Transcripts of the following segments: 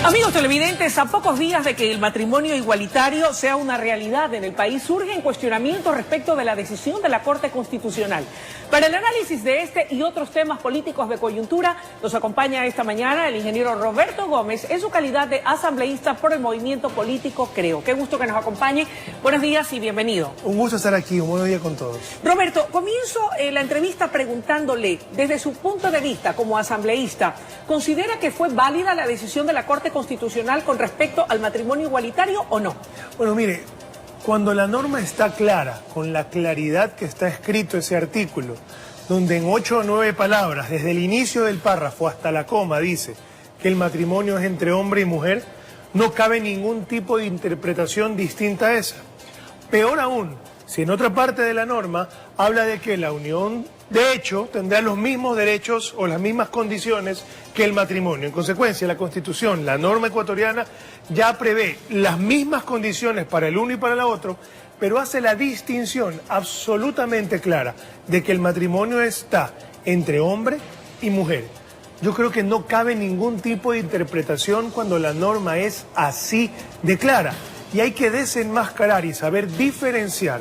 Amigos televidentes, a pocos días de que el matrimonio igualitario sea una realidad en el país, surgen cuestionamientos respecto de la decisión de la Corte Constitucional. Para el análisis de este y otros temas políticos de coyuntura, nos acompaña esta mañana el ingeniero Roberto Gómez en su calidad de asambleísta por el movimiento político Creo. Qué gusto que nos acompañe. Buenos días y bienvenido. Un gusto estar aquí, un buen día con todos. Roberto, comienzo la entrevista preguntándole, desde su punto de vista como asambleísta, ¿considera que fue válida la decisión de la Corte Constitucional con respecto al matrimonio igualitario o no? Bueno, mire, cuando la norma está clara, con la claridad que está escrito ese artículo, donde en 8 o 9 palabras, desde el inicio del párrafo hasta la coma, dice que el matrimonio es entre hombre y mujer, no cabe ningún tipo de interpretación distinta a esa. Peor aún, si en otra parte de la norma habla de que la unión de hecho tendrá los mismos derechos o las mismas condiciones que el matrimonio. En consecuencia, la Constitución, la norma ecuatoriana, ya prevé las mismas condiciones para el uno y para el otro, pero hace la distinción absolutamente clara de que el matrimonio está entre hombre y mujer. Yo creo que no cabe ningún tipo de interpretación cuando la norma es así de clara. Y hay que desenmascarar y saber diferenciar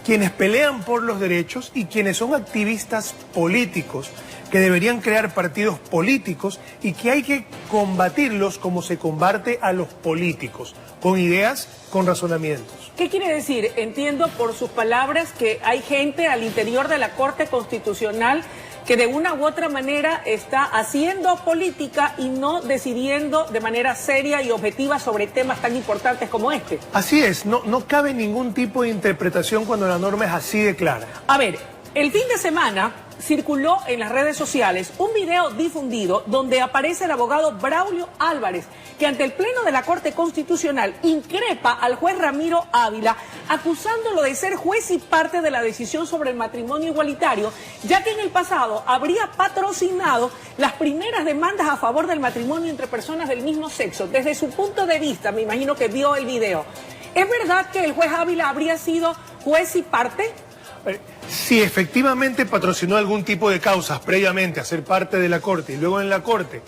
quienes pelean por los derechos y quienes son activistas políticos, que deberían crear partidos políticos y que hay que combatirlos como se combate a los políticos, con ideas, con razonamientos. ¿Qué quiere decir? Entiendo por sus palabras que hay gente al interior de la Corte Constitucional que de una u otra manera está haciendo política y no decidiendo de manera seria y objetiva sobre temas tan importantes como este. Así es, no cabe ningún tipo de interpretación cuando la norma es así de clara. A ver, el fin de semana circuló en las redes sociales un video difundido donde aparece el abogado Braulio Álvarez, que ante el Pleno de la Corte Constitucional increpa al juez Ramiro Ávila, acusándolo de ser juez y parte de la decisión sobre el matrimonio igualitario, ya que en el pasado habría patrocinado las primeras demandas a favor del matrimonio entre personas del mismo sexo. Desde su punto de vista, me imagino que vio el video, ¿es verdad que el juez Ávila habría sido juez y parte? Si efectivamente patrocinó algún tipo de causas previamente a ser parte de la Corte y luego en la Corte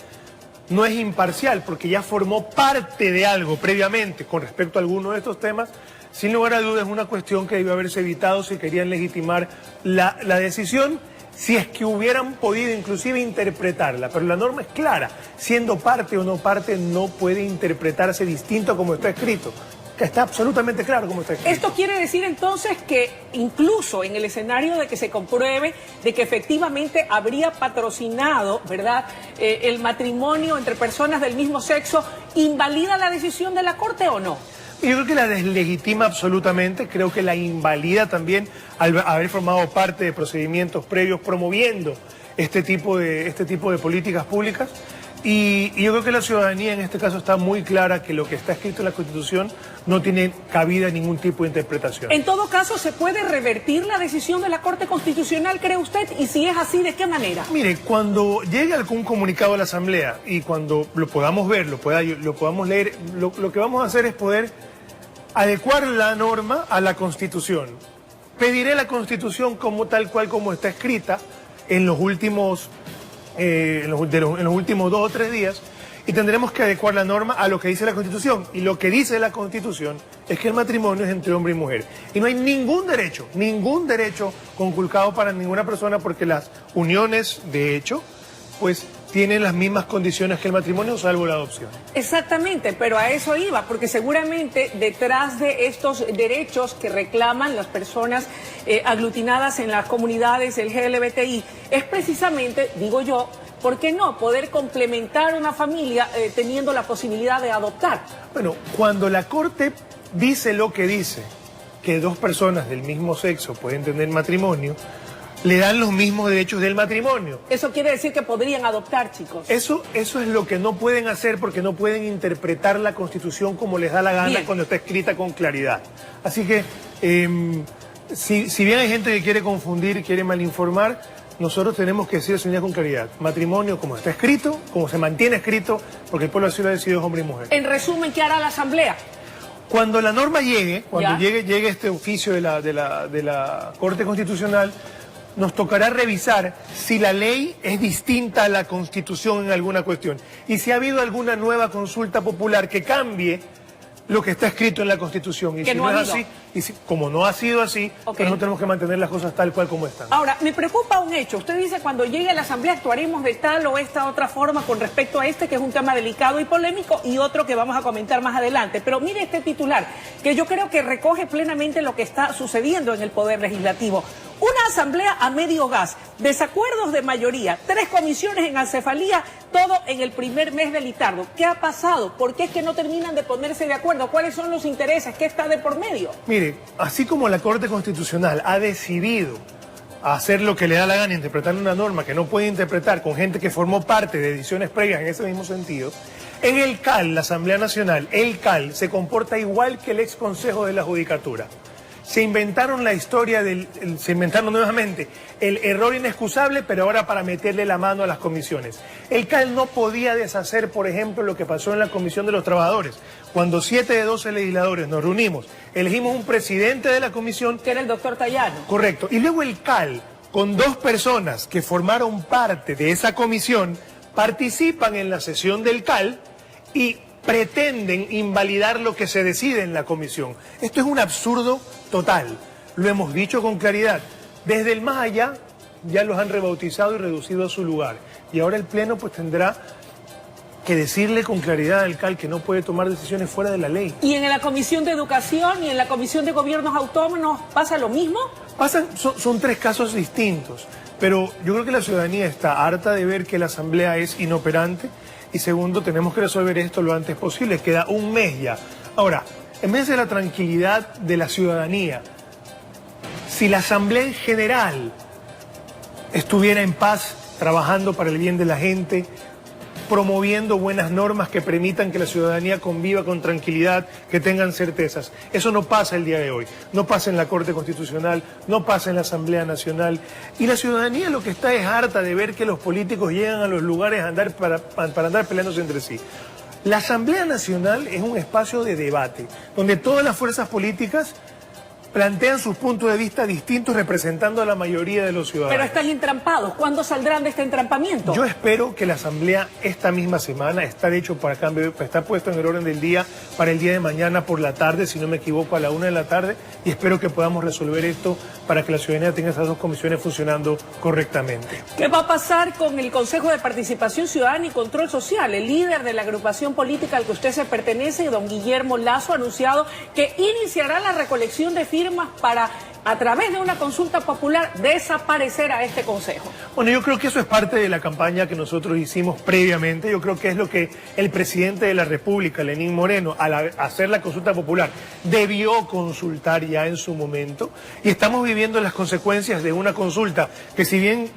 no es imparcial porque ya formó parte de algo previamente con respecto a alguno de estos temas, sin lugar a dudas es una cuestión que debió haberse evitado si querían legitimar la decisión, si es que hubieran podido inclusive interpretarla. Pero la norma es clara, siendo parte o no parte no puede interpretarse distinto a como está escrito. Que está absolutamente claro cómo está escrito. Esto quiere decir entonces que incluso en el escenario de que se compruebe de que efectivamente habría patrocinado, ¿verdad?, el matrimonio entre personas del mismo sexo, ¿invalida la decisión de la Corte o no? Yo creo que la deslegitima absolutamente, creo que la invalida también al haber formado parte de procedimientos previos promoviendo este tipo de políticas públicas. Y yo creo que la ciudadanía en este caso está muy clara que lo que está escrito en la Constitución no tiene cabida ningún tipo de interpretación. En todo caso, ¿se puede revertir la decisión de la Corte Constitucional, cree usted? Y si es así, ¿de qué manera? Mire, cuando llegue algún comunicado a la Asamblea y cuando lo podamos ver, lo podamos leer, lo que vamos a hacer es poder adecuar la norma a la Constitución. Pediré la Constitución como tal cual como está escrita en los últimos... en los últimos 2 o 3 días, y tendremos que adecuar la norma a lo que dice la Constitución. Y lo que dice la Constitución es que el matrimonio es entre hombre y mujer. Y no hay ningún derecho conculcado para ninguna persona porque las uniones, de hecho, pues tienen las mismas condiciones que el matrimonio, salvo la adopción. Exactamente, pero a eso iba, porque seguramente detrás de estos derechos que reclaman las personas aglutinadas en las comunidades LGBTI, es precisamente, digo yo, ¿por qué no poder complementar una familia teniendo la posibilidad de adoptar? Bueno, cuando la Corte dice lo que dice, que 2 personas del mismo sexo pueden tener matrimonio, le dan los mismos derechos del matrimonio. Eso quiere decir que podrían adoptar, chicos. Eso es lo que no pueden hacer porque no pueden interpretar la Constitución como les da la gana. Bien. Cuando está escrita con claridad. Así que, si bien hay gente que quiere confundir, quiere malinformar, nosotros tenemos que decir eso con claridad. Matrimonio como está escrito, como se mantiene escrito, porque el pueblo así lo ha decidido, es hombre y mujer. En resumen, ¿qué hará la Asamblea? Cuando la norma llegue, cuando llegue este oficio de la Corte Constitucional, nos tocará revisar si la ley es distinta a la Constitución en alguna cuestión y si ha habido alguna nueva consulta popular que cambie lo que está escrito en la Constitución. Y que si no es así, y si, como no ha sido así, pues no tenemos que mantener las cosas tal cual como están. Ahora, me preocupa un hecho. Usted dice, cuando llegue a la Asamblea actuaremos de tal o esta otra forma con respecto a este, que es un tema delicado y polémico, y otro que vamos a comentar más adelante. Pero mire este titular, que yo creo que recoge plenamente lo que está sucediendo en el Poder Legislativo. Una asamblea a medio gas, desacuerdos de mayoría, 3 comisiones en acefalía, todo en el primer mes de Litardo. ¿Qué ha pasado? ¿Por qué es que no terminan de ponerse de acuerdo? ¿Cuáles son los intereses? ¿Qué está de por medio? Mire, así como la Corte Constitucional ha decidido hacer lo que le da la gana, interpretar una norma que no puede interpretar con gente que formó parte de ediciones previas en ese mismo sentido, en el CAL, la Asamblea Nacional, el CAL se comporta igual que el ex Consejo de la Judicatura. Se inventaron la historia se inventaron nuevamente el error inexcusable, pero ahora para meterle la mano a las comisiones. El CAL no podía deshacer, por ejemplo, lo que pasó en la Comisión de los Trabajadores. Cuando 7 de 12 legisladores nos reunimos, elegimos un presidente de la comisión. Que era el doctor Tallano. Correcto. Y luego el CAL, con 2 personas que formaron parte de esa comisión, participan en la sesión del CAL y pretenden invalidar lo que se decide en la comisión. Esto es un absurdo total. Lo hemos dicho con claridad. Desde el más allá ya los han rebautizado y reducido a su lugar. Y ahora el Pleno pues tendrá que decirle con claridad al CAL que no puede tomar decisiones fuera de la ley. ¿Y en la Comisión de Educación y en la Comisión de Gobiernos Autónomos pasa lo mismo? Son 3 casos distintos. Pero yo creo que la ciudadanía está harta de ver que la Asamblea es inoperante. Y segundo, tenemos que resolver esto lo antes posible. Queda un mes ya. Ahora, en vez de la tranquilidad de la ciudadanía, si la Asamblea en general estuviera en paz, trabajando para el bien de la gente, promoviendo buenas normas que permitan que la ciudadanía conviva con tranquilidad, que tengan certezas. Eso no pasa el día de hoy, no pasa en la Corte Constitucional, no pasa en la Asamblea Nacional. Y la ciudadanía lo que está es harta de ver que los políticos llegan a los lugares a andar para andar peleándose entre sí. La Asamblea Nacional es un espacio de debate, donde todas las fuerzas políticas plantean sus puntos de vista distintos representando a la mayoría de los ciudadanos. Pero están entrampados. ¿Cuándo saldrán de este entrampamiento? Yo espero que la Asamblea esta misma semana, está de hecho para cambio, está puesto en el orden del día para el día de mañana por la tarde, si no me equivoco, a la 1 de la tarde, y espero que podamos resolver esto para que la ciudadanía tenga esas 2 comisiones funcionando correctamente. ¿Qué va a pasar con el Consejo de Participación Ciudadana y Control Social? El líder de la agrupación política al que usted se pertenece, don Guillermo Lasso, ha anunciado que iniciará la recolección de firmas para, a través de una consulta popular, desaparecer a este consejo. Bueno, yo creo que eso es parte de la campaña que nosotros hicimos previamente. Yo creo que es lo que el presidente de la República, Lenín Moreno, al hacer la consulta popular, debió consultar ya en su momento. Y estamos viviendo las consecuencias de una consulta que, si bien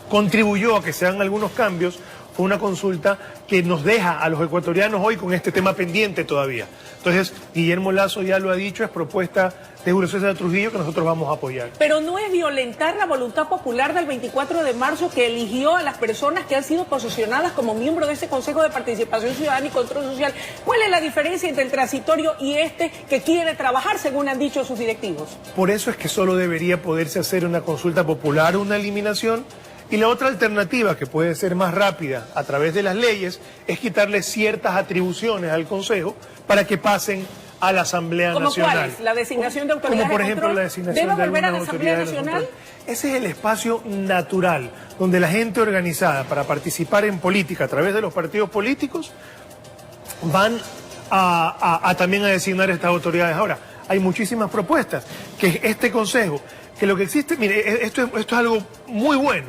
contribuyó a que se hagan algunos cambios, fue una consulta que nos deja a los ecuatorianos hoy con este tema pendiente todavía. Entonces, Guillermo Lasso ya lo ha dicho, es propuesta de Julio César Trujillo que nosotros vamos a apoyar. Pero no es violentar la voluntad popular del 24 de marzo que eligió a las personas que han sido posesionadas como miembros de ese Consejo de Participación Ciudadana y Control Social. ¿Cuál es la diferencia entre el transitorio y este que quiere trabajar, según han dicho sus directivos? Por eso es que solo debería poderse hacer una consulta popular, una eliminación. Y la otra alternativa, que puede ser más rápida a través de las leyes, es quitarle ciertas atribuciones al Consejo para que pasen a la Asamblea Nacional. ¿Cómo cuáles? ¿La designación de autoridades Como por de ejemplo control? la designación ¿Debe de volver a algunas la Asamblea autoridades de Nacional? control. Ese es el espacio natural donde la gente organizada para participar en política a través de los partidos políticos van también a designar estas autoridades. Ahora, hay muchísimas propuestas, que este Consejo, que lo que existe, mire, esto es algo muy bueno.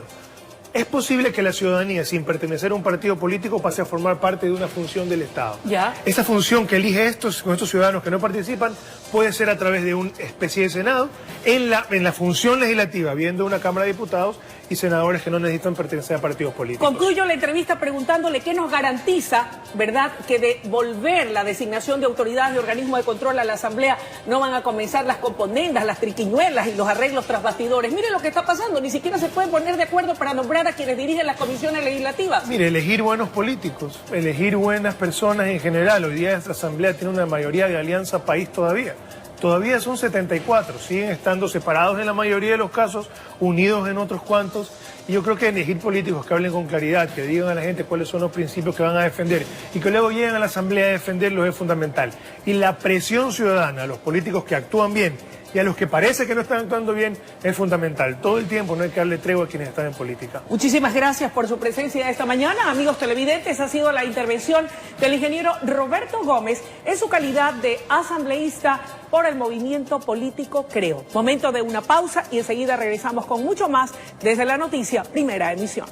Es posible que la ciudadanía, sin pertenecer a un partido político, pase a formar parte de una función del Estado. Ya. Esa función que elige con estos ciudadanos que no participan puede ser a través de una especie de Senado, en la función legislativa, viendo una Cámara de Diputados y senadores que no necesitan pertenecer a partidos políticos. Concluyo la entrevista preguntándole qué nos garantiza, ¿verdad?, que de volver la designación de autoridades de organismos de control a la Asamblea no van a comenzar las componendas, las triquiñuelas y los arreglos tras bastidores. Mire lo que está pasando, ni siquiera se pueden poner de acuerdo para nombrar a quienes dirigen las comisiones legislativas. Mire, elegir buenos políticos, elegir buenas personas en general. Hoy día esta Asamblea tiene una mayoría de Alianza País todavía. todavía son 74, siguen estando separados en la mayoría de los casos, unidos en otros cuantos. Y yo creo que elegir políticos que hablen con claridad, que digan a la gente cuáles son los principios que van a defender y que luego lleguen a la Asamblea a defenderlos es fundamental. Y la presión ciudadana a los políticos que actúan bien y a los que parece que no están actuando bien es fundamental. Todo el tiempo no hay que darle tregua a quienes están en política. Muchísimas gracias por su presencia esta mañana. Amigos televidentes, ha sido la intervención del ingeniero Roberto Gómez en su calidad de asambleísta por el movimiento político Creo. Momento de una pausa y enseguida regresamos con mucho más desde la noticia Primera Emisión.